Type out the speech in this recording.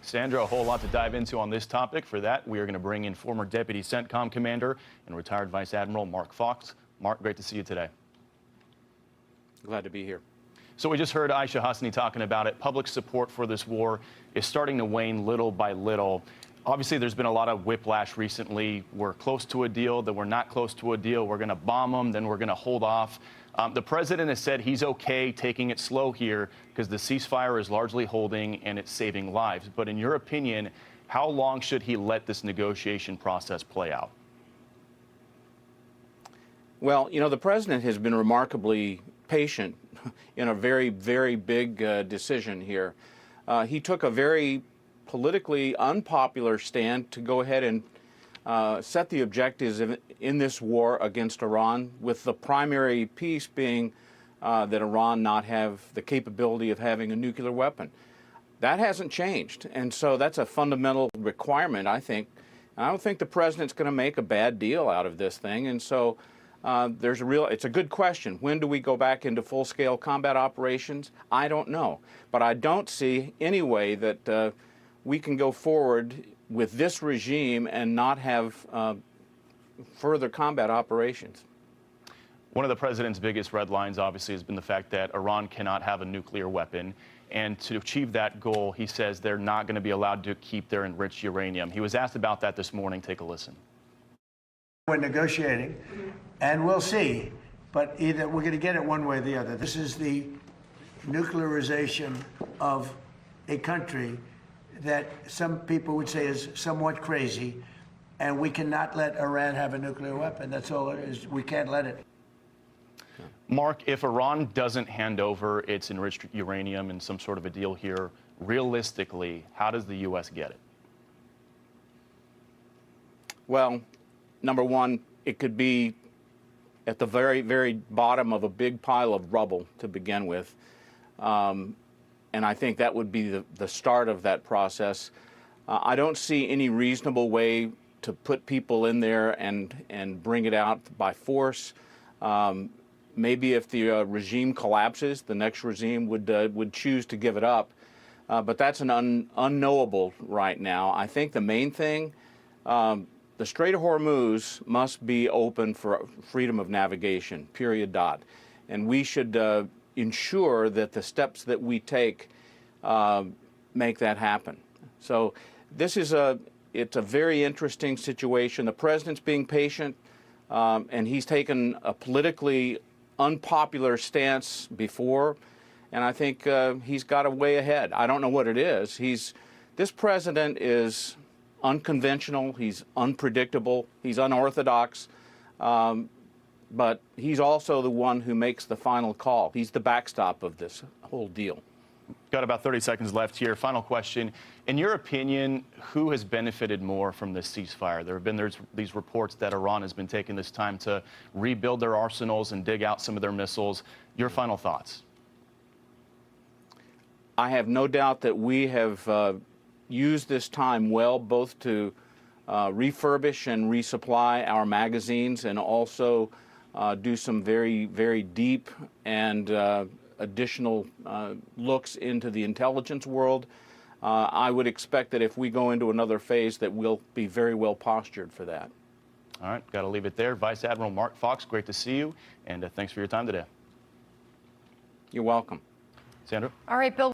Sandra, a whole lot to dive into on this topic. For that, we are going to bring in former Deputy CENTCOM Commander and retired Vice Admiral Mark Fox. Mark, great to see you today. Glad to be here. So we just heard Aisha Hasni talking about it. Public support for this war is starting to wane little by little. Obviously, there's been a lot of whiplash recently. We're close to a deal, then we're not close to a deal. We're going to bomb them, then we're going to hold off. The president has said he's okay taking it slow here because the ceasefire is largely holding and it's saving lives. But in your opinion, how long should he let this negotiation process play out? Well, you know, the president has been remarkably patient in a very, very big decision here. He took a very politically unpopular stand to go ahead and set the objectives in this war against Iran, with the primary piece being that Iran not have the capability of having a nuclear weapon. That hasn't changed, and so that's a fundamental requirement, I think. I don't think the president's going to make a bad deal out of this thing, and so it's a good question. When do we go back into full-scale combat operations? I don't know, but I don't see any way that we can go forward with this regime and not have further combat operations. One of the president's biggest red lines, obviously, has been the fact that Iran cannot have a nuclear weapon. And to achieve that goal, he says they're not going to be allowed to keep their enriched uranium. He was asked about that this morning. Take a listen. We're negotiating, and we'll see. But either we're going to get it one way or the other. This is the nuclearization of a country that some people would say is somewhat crazy, and we cannot let Iran have a nuclear weapon. That's all it is. We can't let it. Mark, if Iran doesn't hand over its enriched uranium in some sort of a deal here, realistically, how does the U.S. get it? Well, number one, it could be at the very, very bottom of a big pile of rubble to begin with. And I think that would be the start of that process. I don't see any reasonable way to put people in there and bring it out by force. Maybe if the regime collapses, the next regime would choose to give it up. But that's an unknowable right now. I think the main thing, the Strait of Hormuz must be open for freedom of navigation, period, dot. And we should ensure that the steps that we take make that happen. So this is it's a very interesting situation. The president's being patient, and he's taken a politically unpopular stance before, and I think he's got a way ahead. I don't know what it is. This president is unconventional, he's unpredictable, he's unorthodox, but he's also the one who makes the final call. He's the backstop of this whole deal. Got about 30 seconds left here. Final question. In your opinion, who has benefited more from this ceasefire? There have been these reports that Iran has been taking this time to rebuild their arsenals and dig out some of their missiles. Your final thoughts? I have no doubt that we have used this time well, both to refurbish and resupply our magazines, and also do some very, very deep and additional looks into the intelligence world. I would expect that if we go into another phase that we'll be very well postured for that. All right, got to leave it there. Vice Admiral Mark Fox, great to see you, and thanks for your time today. You're welcome. Sandra? All right, Bill.